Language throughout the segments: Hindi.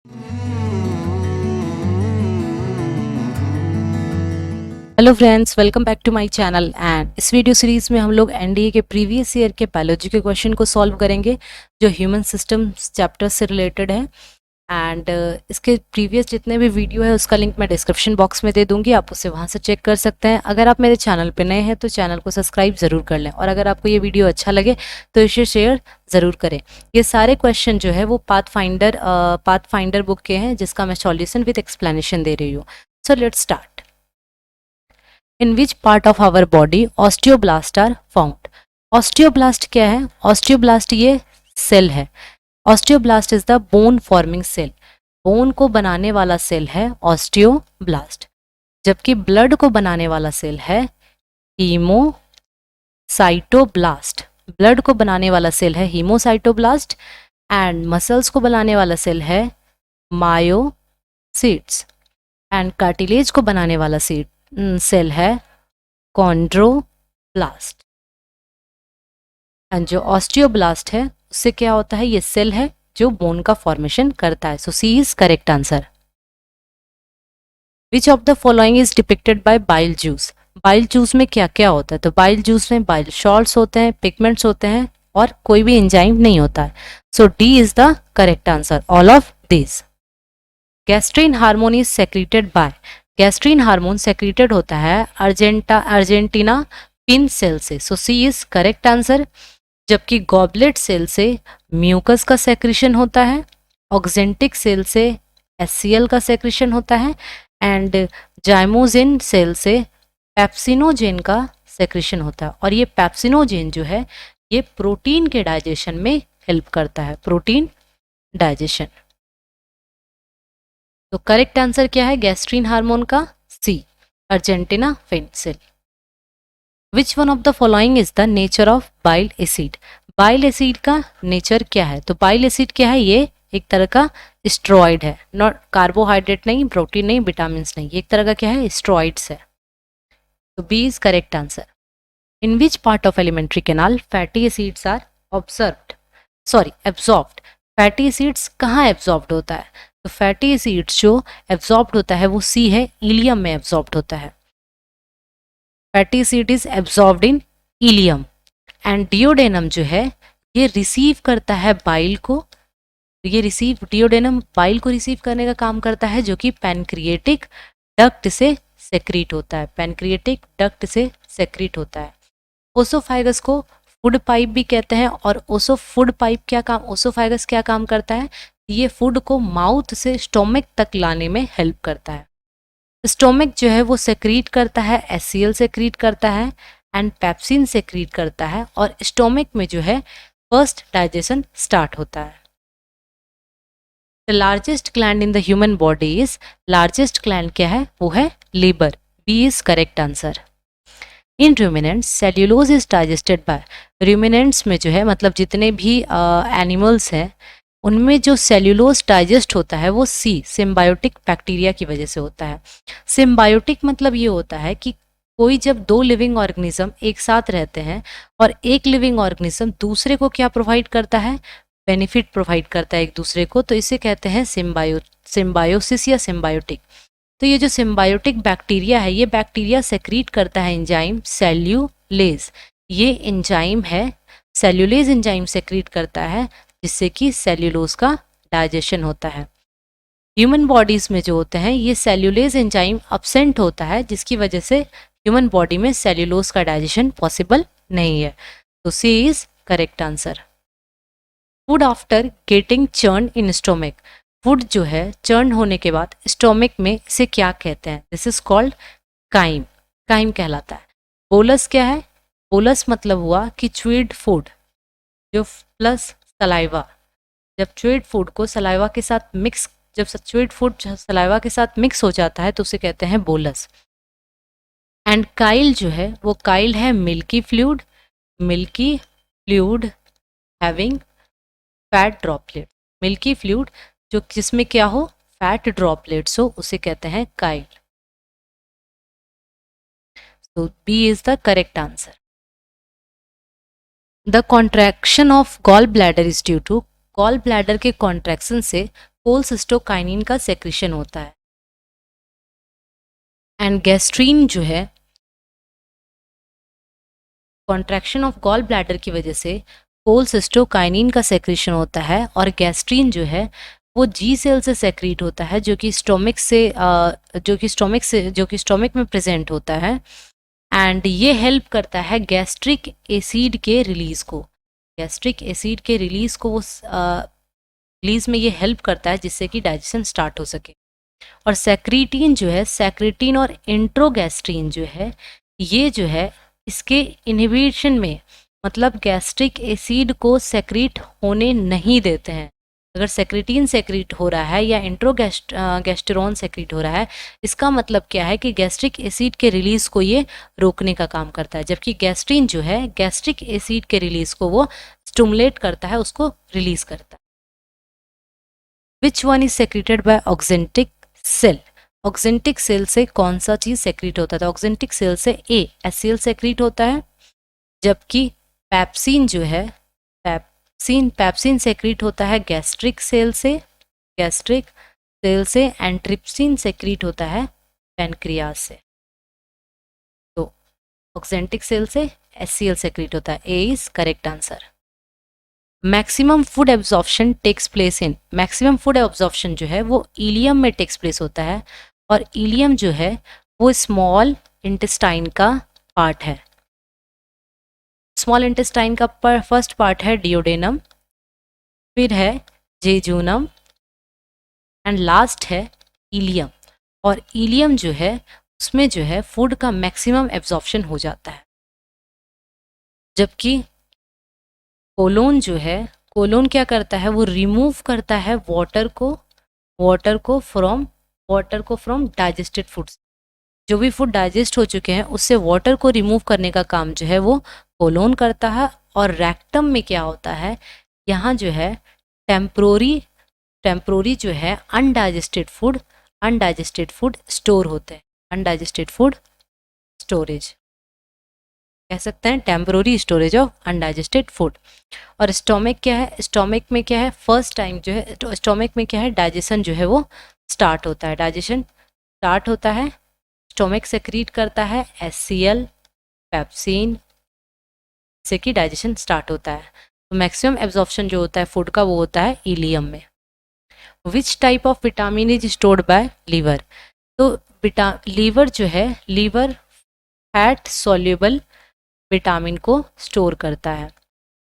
Hello friends, welcome back to my channel. And इस वीडियो सीरीज में हम लोग एनडीए के प्रीवियस ईयर के बायोलॉजी के क्वेश्चन को सॉल्व करेंगे जो ह्यूमन सिस्टम्स चैप्टर से रिलेटेड है। एंड इसके प्रीवियस जितने भी वीडियो है उसका लिंक मैं डिस्क्रिप्शन बॉक्स में दे दूंगी, आप उससे वहां से चेक कर सकते हैं। अगर आप मेरे चैनल पे नए हैं तो चैनल को सब्सक्राइब ज़रूर कर लें, और अगर आपको ये वीडियो अच्छा लगे तो इसे शेयर ज़रूर करें। ये सारे क्वेश्चन जो है वो पाथ फाइंडर बुक के हैं, जिसका मैं सॉल्यूशन विद एक्सप्लेनेशन दे रही हूँ। So let's start. In which part of our body osteoblast are found? Osteoblast क्या है? Osteoblast ये सेल है। Osteoblast is the bone forming cell. Bone को बनाने वाला सेल है ऑस्टियोब्लास्ट, जबकि ब्लड को बनाने वाला सेल है हीमोसाइटोब्लास्ट। ब्लड को बनाने वाला सेल है हीमोसाइटोब्लास्ट एंड मसल्स को बनाने वाला सेल है मायोसिट्स एंड कार्टिलेज को बनाने वाला सेल है कॉन्ड्रोब्लास्ट। एंड जो ऑस्टियोब्लास्ट है उससे क्या होता है? ये सेल है जो बोन का फॉर्मेशन करता है। So C is correct answer. Which of the following is depicted by bile juice? Bile juice में क्या क्या होता है? तो बाइल जूस में बाइल सॉल्ट्स होते हैं, पिगमेंट्स होते हैं, और कोई भी एंजाइम नहीं होता है। So D is the correct answer, all of this. Gastrin hormone is secreted by? Gastrin hormone secreted होता है अर्जेंटीना पिन सेल से। So C is correct answer. जबकि गॉबलेट सेल से म्यूकस का सेक्रेशन होता है, ऑक्जेंटिक सेल से एचसीएल का सेक्रेशन होता है, एंड जाइमोजिन सेल से पेप्सिनोजेन का सेक्रेशन होता है। और ये पेप्सिनोजेन जो है ये प्रोटीन के डाइजेशन में हेल्प करता है, प्रोटीन डाइजेशन। तो करेक्ट आंसर क्या है गैस्ट्रीन हार्मोन का? C, argentaffin cell. Which one of the following is the nature of bile acid? Bile acid का नेचर क्या है? तो बाइल एसिड क्या है? ये एक तरह का स्टेरॉइड है, नॉट कार्बोहाइड्रेट नहीं, प्रोटीन नहीं, विटामिन नहीं, ये एक तरह का क्या है? स्टेरॉइड्स है। तो B is correct answer. In which part of alimentary canal fatty acids are absorbed? Fatty acids कहाँ एब्जॉर्ब्ड होता है? तो फैटी एसिड्स जो एब्जॉर्ब्ड होता है वो सी है, इलियम में एब्जॉर्ब्ड होता है। Fatty acid is absorbed in ileum. And duodenum जो है ये रिसीव करता है बाइल को। डिओडेनम बाइल को रिसीव करने का काम करता है, जो कि पैनक्रिएटिक डक्ट से सेक्रीट होता है। पैनक्रिएटिक डक्ट से सेक्रीट होता है। ओसोफाइगस को फूड पाइप भी कहते हैं। और ओसोफाइगस क्या काम करता है? ये फूड को माउथ से स्टोमक तक लाने में हेल्प करता है। स्टोमक जो है वो सेक्रीट करता है, एचसीएल सेक्रीट करता है एंड पेप्सिन सेक्रीट करता है, और स्टोमक में जो है फर्स्ट डाइजेशन स्टार्ट होता है। The largest gland in the human body is? Largest gland क्या है? वो है liver. B is correct answer. In ruminants cellulose is digested by? Ruminants में जो है मतलब जितने भी एनिमल्स हैं उनमें जो सेल्यूलोज डाइजेस्ट होता है वो सी, सिम्बायोटिक बैक्टीरिया की वजह से होता है। सिम्बायोटिक मतलब ये होता है कि कोई जब दो लिविंग ऑर्गेनिज्म एक साथ रहते हैं और एक लिविंग ऑर्गेनिज्म दूसरे को क्या प्रोवाइड करता है? बेनिफिट प्रोवाइड करता है एक दूसरे को, तो इसे कहते हैं सिम्बायोसिस या सिम्बायोटिक। तो ये जो सिम्बायोटिक बैक्टीरिया है ये बैक्टीरिया सेक्रीट करता है एंजाइम सेल्यूलेज। ये एंजाइम है, सेल्यूलेज एंजाइम सेक्रीट करता है, जिससे कि सेल्यूलोज का डाइजेशन होता है। ह्यूमन बॉडीज में जो होते हैं ये सेल्यूलेज एंजाइम अब्सेंट होता है, जिसकी वजह से ह्यूमन बॉडी में सेल्यूलोज का डाइजेशन पॉसिबल नहीं है। तो C is correct answer. Food after getting churn in stomach? Food जो है चर्न होने के बाद स्टोमक में इसे क्या कहते हैं? This is called chyme. Chyme कहलाता है। बोलस क्या है? बोलस मतलब हुआ कि च्यूड फूड जो प्लस सलाइवा। जब च्यूड फूड को सलाइवा के साथ मिक्स जब च्यूड फूड सलाइवा के साथ मिक्स हो जाता है तो उसे कहते हैं बोलस। एंड काइल जो है वो काइल है milky fluid having fat droplet. Milky fluid जो जिसमें क्या हो? फैट ड्रॉपलेट्स हो, उसे कहते हैं काइल। तो B is the correct answer. The contraction of gall bladder is due to? Gall bladder के कॉन्ट्रैक्शन से कोलसिस्टोकाइनिन का सेक्रेशन होता है। एंड गैस्ट्रीन जो है, कॉन्ट्रैक्शन ऑफ गॉल ब्लैडर की वजह से कोलसिस्टोकाइनिन का सेक्रेशन होता है, और गैस्ट्रीन जो है वो जी सेल से सेक्रीट होता है, जो कि स्टोमिक में प्रेजेंट होता है। एंड ये हेल्प करता है गैस्ट्रिक एसिड के रिलीज को, गैस्ट्रिक एसिड के रिलीज को वो रिलीज में ये हेल्प करता है, जिससे कि डाइजेशन स्टार्ट हो सके। और सेक्रीटीन जो है, सेक्रीटीन और इंट्रोगैस्ट्रीन जो है, ये जो है इसके इनहिबिशन में, मतलब गैस्ट्रिक एसिड को सेक्रीट होने नहीं देते हैं। अगर सेक्रीटीन सेक्रीट हो रहा है या इंट्रोगैस्टेरॉन सेक्रीट हो रहा है, इसका मतलब क्या है कि गैस्ट्रिक एसिड के रिलीज को ये रोकने का काम करता है, जबकि गैस्ट्रीन जो है गैस्ट्रिक एसिड के रिलीज को वो स्टिमुलेट करता है, उसको रिलीज करता है। Which one is secreted by oxyntic cell? Oxyntic cell से कौन सा चीज सेक्रीट होता है? ऑक्जेंटिक सेल से एचसीएल सेक्रीट होता है, जबकि पैप्सिन जो है, पैप्सिन सेक्रीट होता है गैस्ट्रिक सेल से, एंड ट्रिप्सिन सेक्रीट होता है पैनक्रियाज से। तो ऑक्जेंटिक सेल से एचसीएल सेक्रीट होता है, A is correct answer. Maximum food absorption takes place in, maximum food absorption जो है वो इलियम में टेक्स प्लेस होता है, और इलियम जो है वो स्मॉल इंटेस्टाइन का पार्ट है। स्मॉल इंटेस्टाइन का फर्स्ट पार्ट है डियोडेनम, फिर है जेजूनम, एंड लास्ट है इलियम। और इलियम जो है उसमें जो है फूड का मैक्सिमम एब्जॉर्प्शन हो जाता है, जबकि कोलोन जो है, कोलोन क्या करता है, वो रिमूव करता है वाटर को फ्रॉम डाइजेस्टेड फूड्स। जो भी फूड डाइजेस्ट हो चुके हैं उससे वाटर को रिमूव करने का काम जो है वो कोलोन करता है। और रेक्टम में क्या होता है, यहाँ जो है टेम्प्रोरी जो है अनडाइजेस्टेड फूड स्टोर होते हैं, अनडाइजेस्टेड फूड स्टोरेज कह सकते हैं, temporary storage of undigested food. और स्टोमिक क्या है, स्टोमिक में क्या है, फर्स्ट टाइम जो है स्टोमिक में क्या है, डाइजेशन जो है वो स्टार्ट होता है, डाइजेशन स्टार्ट होता है। स्टोमिक सेक्रीट करता है एचसीएल, पेप्सिन, से कि डाइजेशन स्टार्ट होता है। तो मैक्सिमम एब्जॉर्प्शन जो होता है फूड का वो होता है इलियम में। Which type of vitamin is stored by liver? तो लीवर जो है, लीवर फैट सॉल्युबल विटामिन को स्टोर करता है।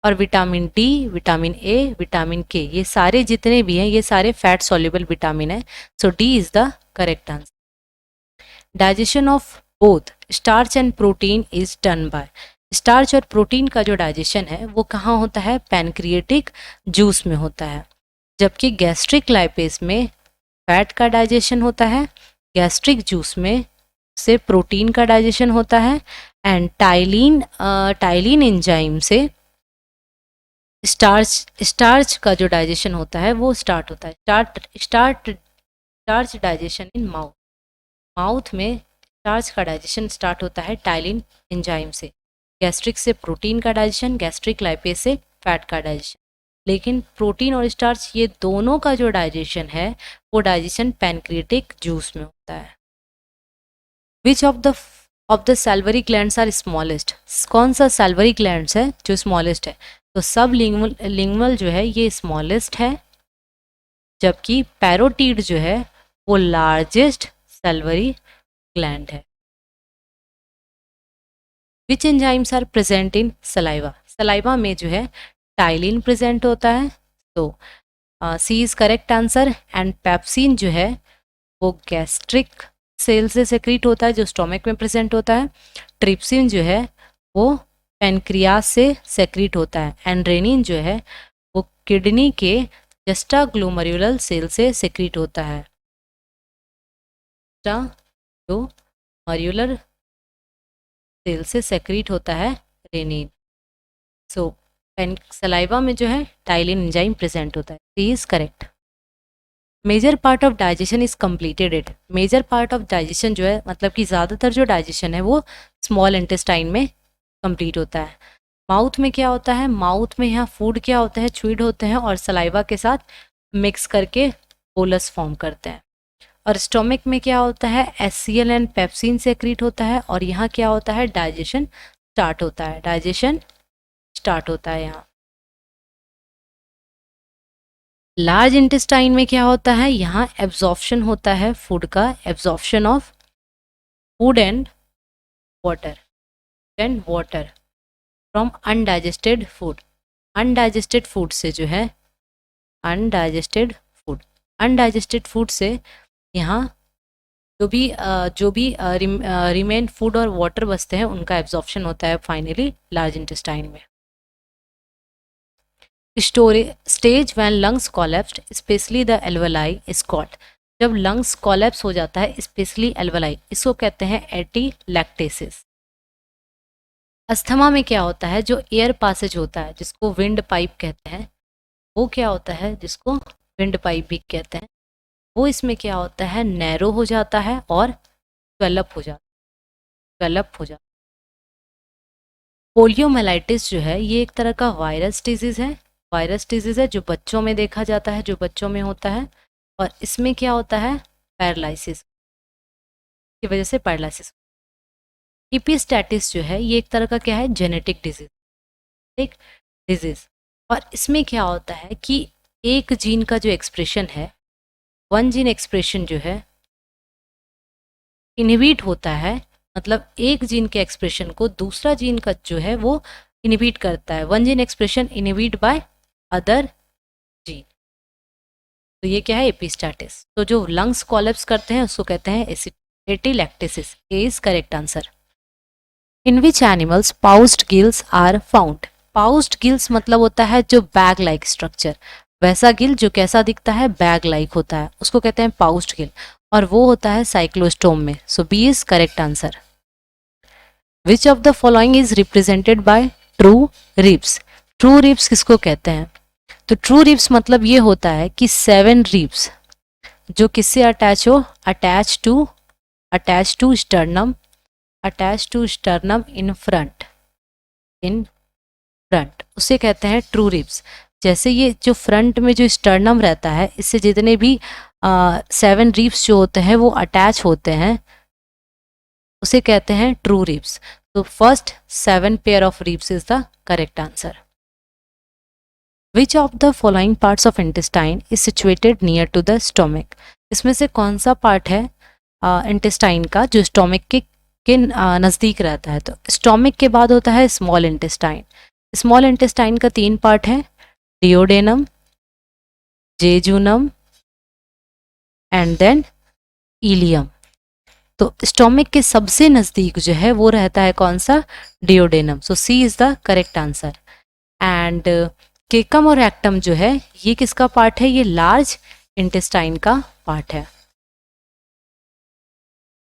और vitamin D, vitamin A, vitamin K, ये सारे जितने भी हैं ये सारे फैट सॉल्युबल विटामिन है। So D is the correct answer. Digestion of both starch and protein is done by, starch और प्रोटीन का जो डाइजेशन है वो कहाँ होता है, पैनक्रिएटिक जूस में होता है, जबकि गैस्ट्रिक लाइपेज में फैट का डाइजेशन होता है, गैस्ट्रिक जूस में से प्रोटीन का डाइजेशन होता है, एंड टाइलिन एंजाइम से स्टार्च का जो डाइजेशन होता है वो स्टार्ट होता है। स्टार्च डाइजेशन इन माउथ में स्टार्च का डाइजेशन स्टार्ट होता है टाइलिन एंजाइम से, गैस्ट्रिक से प्रोटीन का डाइजेशन, गैस्ट्रिक लाइपेज से फैट का डाइजेशन। लेकिन प्रोटीन और स्टार्च ये दोनों का जो डाइजेशन है वो डाइजेशन पैनक्रिएटिक जूस में होता है। Which of the salivary glands are smallest? कौन सा सैल्वरी ग्लैंड्स है जो स्मॉलेस्ट है? तो सब लिंगुअल जो है ये स्मॉलेस्ट है, जबकि पैरोटीड जो है वो लार्जेस्ट सैल्वरी ग्लैंड है। Which enzymes are present in saliva? Saliva में जो है टाइलिन प्रेजेंट होता है, तो C is correct answer. And pepsin जो है वो गैस्ट्रिक सेल से सेक्रीट होता है जो स्टोमक में प्रेजेंट होता है। ट्रिप्सिन जो है वो पैनक्रियाज से सेक्रीट होता है, एंड रेनिन जो है वो किडनी के जस्टाग्लोमेरुलर सेल से सेक्रीट होता है, जस्टाग्लोमेरुलर सेल से सेक्रीट होता है रेनिन। सो सलाइवा में जो है टाइलिन एंजाइम प्रेजेंट होता है, C is correct. Major part of digestion is completed it, major part of digestion जो है मतलब कि ज़्यादातर जो डाइजेशन है वो स्मॉल इंटेस्टाइन में कंप्लीट होता है। माउथ में क्या होता है, माउथ में यहाँ फूड क्या होता है, च्यूड होते हैं और सलाइवा के साथ मिक्स करके बोलस फॉर्म करते हैं। और स्टोमिक में क्या होता है, HCl एंड पेप्सिन सेक्रीट होता है, और यहाँ क्या होता है, डाइजेशन स्टार्ट होता है, डाइजेशन स्टार्ट होता है यहाँ। लार्ज इंटेस्टाइन में क्या होता है, यहाँ एब्जॉर्प्शन होता है फूड का, absorption of food and water from undigested food. Undigested food से जो है, अनडाइजेस्टेड फूड से यहाँ जो भी रिमेन फूड और वाटर बचते हैं उनका एब्जॉर्प्शन होता है फाइनली लार्ज इंटेस्टाइन में। Stage when lungs collapsed specially the alveoli is called. जब लंग्स कोलैप्स हो जाता है स्पेशली एल्वेलाई, इसको कहते हैं एटीलैक्टेसिस। अस्थमा में क्या होता है, जो एयर पासेज होता है जिसको विंड पाइप कहते हैं, वो क्या होता है, जिसको विंड पाइप भी कहते हैं, वो इसमें क्या होता है, नैरो हो जाता है और डेवलप हो जाता। पोलियोमाइलाइटिस जो है ये एक तरह का वायरस डिजीज है, जो बच्चों में देखा जाता है, जो बच्चों में होता है, और इसमें क्या होता है, पैरालिसिस की वजह से पैरालिसिस। एपिस्टैटिस जो है ये एक तरह का क्या है, जेनेटिक डिजीज, और इसमें क्या होता है कि एक जीन का जो एक्सप्रेशन है, वन जीन एक्सप्रेशन जो है इनहिबिट होता है, मतलब एक जीन के एक्सप्रेशन को दूसरा जीन का जो है वो इनहिबिट करता है, one gene expression inhibit by other gene. तो ये क्या है, एपिस्टैटिस। तो जो लंग्स कोलैप्स करते हैं उसको कहते हैं atelectasis. A is correct answer. In which animals pouched gills are found. Pouched gills मतलब होता है जो बैग लाइक स्ट्रक्चर, वैसा गिल जो कैसा दिखता है, बैग लाइक होता है, उसको कहते हैं पाउच्ड गिल, और वो होता है साइक्लोस्टोम में। So B is correct answer. Which of the following is represented by true ribs. True ribs किसको कहते हैं, तो ट्रू रिब्स मतलब ये होता है कि 7 रिब्स जो किससे अटैच हो, attach to sternum, in front, उसे कहते हैं ट्रू रिब्स। जैसे ये जो फ्रंट में जो स्टर्नम रहता है, इससे जितने भी 7 रिब्स जो होते हैं वो अटैच होते हैं, उसे कहते हैं ट्रू रिब्स। तो first 7 pair of ribs is the correct answer. Which of the following parts of intestine is situated near to the stomach. इसमें से कौन सा पार्ट है इंटेस्टाइन का जो स्टोमिक के नज़दीक रहता है। तो स्टोमिक के बाद होता है स्मॉल इंटेस्टाइन। स्मॉल इंटेस्टाइन का 3 पार्ट है, डियोडेनम, जेजुनम एंड देन इलियम। तो स्टोमिक के सबसे नज़दीक जो है वो रहता है कौन सा, duodenum. So C is the correct answer. And caecum और रेक्टम जो है ये किसका पार्ट है, ये लार्ज इंटेस्टाइन का पार्ट है।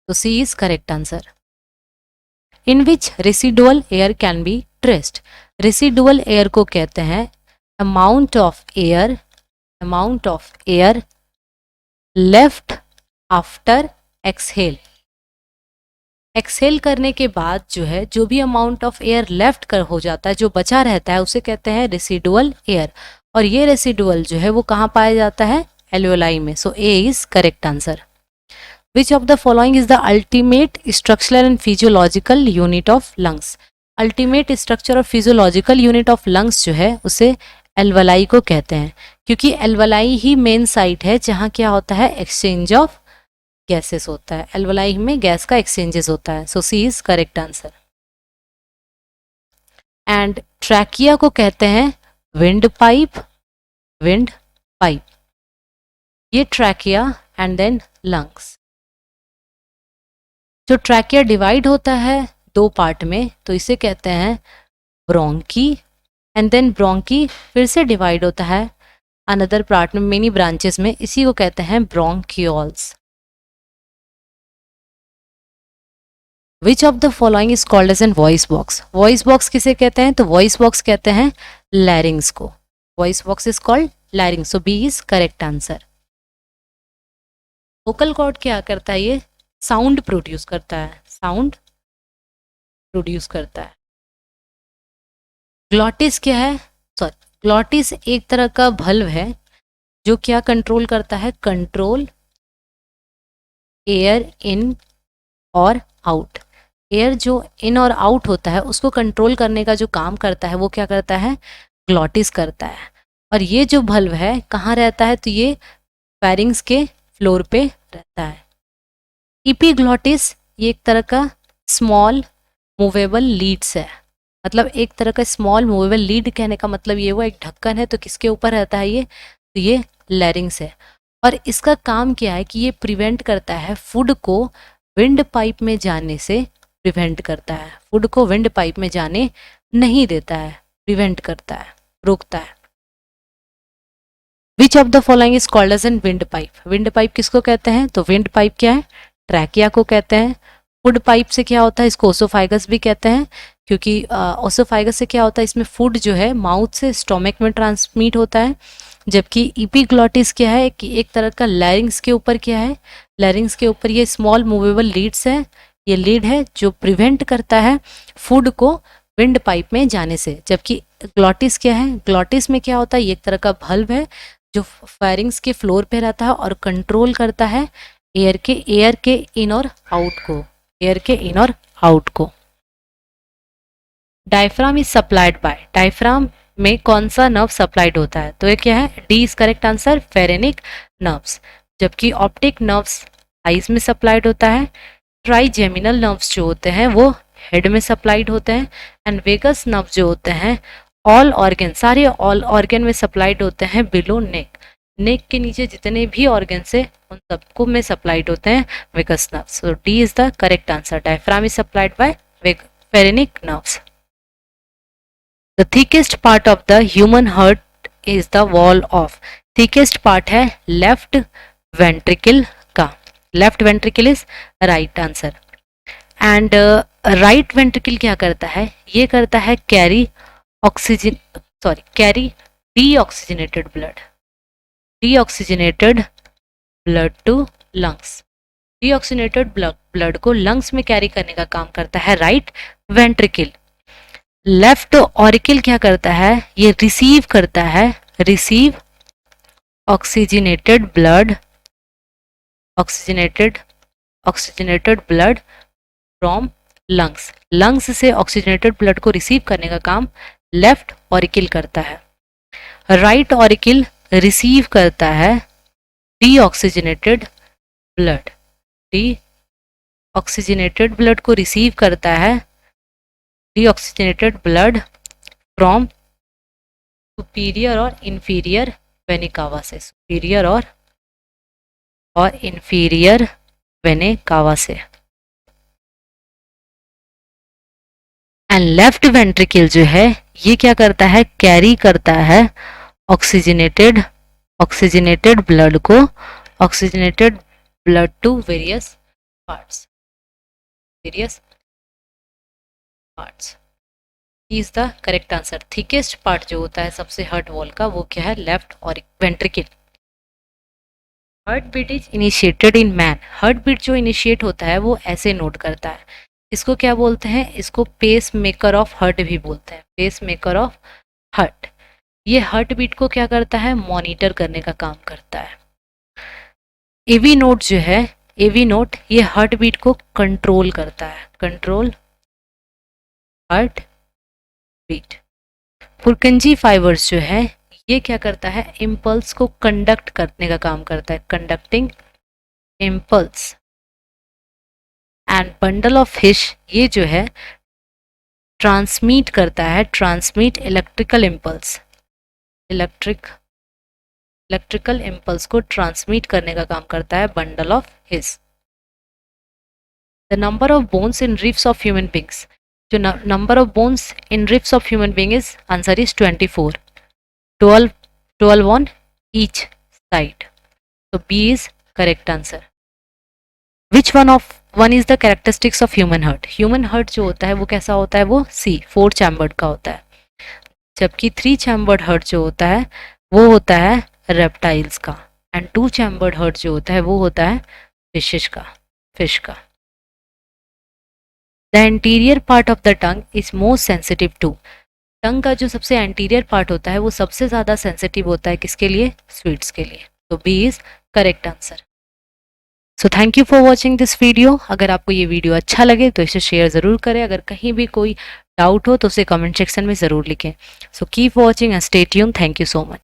तो C is correct answer. In which residual air can be traced. Residual air को कहते हैं amount of air left after exhale. Exhale करने के बाद जो है जो भी अमाउंट ऑफ एयर लेफ्ट कर हो जाता है, जो बचा रहता है, उसे कहते हैं रेसिडुअल एयर। और ये रेसिडुअल जो है वो कहाँ पाया जाता है, एल्वेलाई में। So A is correct answer. Which of the following is the ultimate structural and physiological unit of lungs? Ultimate structure और physiological unit of lungs जो है उसे एल्वलाई को कहते हैं, क्योंकि एल्वलाई ही मेन साइट है जहाँ क्या होता है, एक्सचेंज ऑफ गैसेस होता है। एल्वलाई में गैस का एक्सचेंजेस होता है। So C is correct answer. And trachea को कहते हैं विंड पाइप, ये ट्रैकिया एंड देन लंग्स। जो ट्रैकिया डिवाइड होता है 2 पार्ट में, तो इसे कहते हैं ब्रोंकी, एंड देन ब्रोंकी फिर से डिवाइड होता है अनदर पार्ट में, मेनी ब्रांचेस में, इसी को कहते हैं bronchioles. Which of the following is called as an voice box. Voice box किसे कहते हैं, तो वॉइस बॉक्स कहते हैं लैरिंग्स को। Voice box is called larynx. So B is correct answer. Vocal cord क्या करता है, ये साउंड प्रोड्यूस करता है। ग्लॉटिस क्या है, ग्लॉटिस एक तरह का भल्व है जो क्या कंट्रोल करता है, कंट्रोल एयर इन और आउट। एयर जो इन और आउट होता है उसको कंट्रोल करने का जो काम करता है वो क्या करता है, ग्लॉटिस करता है। और ये जो बल्ब है कहाँ रहता है, तो ये फेरिंग्स के फ्लोर पे रहता है। इपीग्लॉटिस ये एक तरह का स्मॉल मूवेबल लीड्स है, मतलब एक तरह का स्मॉल मूवेबल लीड कहने का मतलब ये हुआ एक ढक्कन है, तो किसके ऊपर रहता है ये, तो ये लैरिंग्स है। और इसका काम क्या है कि ये प्रिवेंट करता है फूड को विंड पाइप में जाने से, प्रिवेंट करता है फूड को विंड पाइप में जाने नहीं देता है, प्रिवेंट करता है, रोकता है। Which of the following is called as an windpipe. Windpipe किसको कहते हैं, तो विंड पाइप क्या है, ट्रैकिया को कहते हैं। फूड पाइप से क्या होता है, इसको ओसोफाइगस भी कहते हैं, क्योंकि ओसोफाइगस से क्या होता है, इसमें फूड जो है माउथ से स्टोमक में ट्रांसमिट होता है। जबकि इपीग्लॉटिस क्या है कि एक तरह का लैरिंग्स के ऊपर क्या है, लैरिंग्स के ऊपर ये स्मॉल मूवेबल लीड्स है, ये लीड है जो प्रिवेंट करता है फूड को विंड पाइप में जाने से। जबकि ग्लॉटिस क्या है, ग्लॉटिस में क्या होता है, ये एक तरह का बल्ब है जो फेरिंग्स के फ्लोर पे रहता है और कंट्रोल करता है एयर के इन और आउट को, एयर के इन और आउट को। Diaphragm is supplied bye, diaphragm में कौन सा नर्व सप्लाइड होता है, तो ये क्या है, D is correct answer, phrenic nerves. जबकि ऑप्टिक नर्व्स आईज में सप्लाइड होता है। ट्राइजेमिनल नर्व्स जो होते हैं वो हेड में सप्लाइड होते हैं। एंड वेगस नर्व जो होते हैं ऑल ऑर्गन, सारे ऑल ऑर्गन में सप्लाइड होते हैं बिलो नेक, नेक के नीचे जितने भी ऑर्गन है उन सबको में सप्लाइड होते हैं vagus nerves. So D is the correct answer, diaphragm is supplied by phrenic nerves. The thickest part of the human heart is the wall of, thickest part है लेफ्ट वेंट्रिकल का, left ventricle is right answer. And right ventricle क्या करता है, ये करता है carry oxygen, sorry carry deoxygenated blood, deoxygenated blood to lungs, deoxygenated blood को लंग्स में कैरी करने का काम करता है राइट वेंट्रिकल। लेफ्ट ऑरिकल क्या करता है, ये रिसीव करता है, receive oxygenated blood, oxygenated blood from lungs, lungs से ऑक्सीजनेटेड ब्लड को रिसीव करने का काम लेफ्ट ऑरिकल करता है। राइट ऑरिकल रिसीव करता है डीऑक्सीजनेटेड ब्लड, डीऑक्सीजनेटेड ब्लड को रिसीव करता है, डीऑक्सीजनेटेड ब्लड फ्रॉम सुपीरियर और इंफीरियर वेना कावा से, सुपीरियर और इंफीरियर वेना कावा से। एंड लेफ्ट वेंट्रिकल जो है ये क्या करता है, कैरी करता है ऑक्सीजनेटेड ब्लड को, oxygenated blood to various parts, various parts is the correct answer. Thickest part जो होता है सबसे हार्ट वॉल का वो क्या है, लेफ्ट और ventricle. Heart beat is initiated in man, heart beat जो इनिशिएट होता है वो ऐसे नोट करता है, इसको क्या बोलते हैं, इसको पेस मेकर ऑफ हार्ट भी बोलते हैं, पेस मेकर ऑफ हार्ट। ये हार्ट बीट को क्या करता है, मॉनिटर करने का काम करता है। एवी नोट जो है, एवी नोट ये हार्ट बीट को कंट्रोल करता है, control heart beat. Purkinje fibres जो है ये क्या करता है, इम्पल्स को कंडक्ट करने का काम करता है, conducting impulse. And bundle of His ये जो है ट्रांसमिट करता है, transmit electrical impulse, electrical impulse को ट्रांसमिट करने का काम करता है bundle of His. The number of bones in ribs of human beings, जो number of bones in ribs of human being is, answer is 24, 12 on each side, so B is correct answer. Which one is the characteristics of human heart, human heart जो होता है वो कैसा होता है, वो C 4 chambered का होता है, जबकि 3 chambered heart जो होता है वो होता है reptiles का, एंड 2 chambered heart जो होता है वो होता है फिश का। The anterior part of the tongue is most sensitive to, टंग का जो सबसे एंटीरियर पार्ट होता है वो सबसे ज़्यादा सेंसिटिव होता है किसके लिए? स्वीट्स के लिए। तो B is correct answer. So thank you for watching this video. अगर आपको ये वीडियो अच्छा लगे तो इसे शेयर ज़रूर करें। अगर कहीं भी कोई डाउट हो तो उसे कमेंट सेक्शन में ज़रूर लिखें। So keep watching and stay tuned. Thank you so much.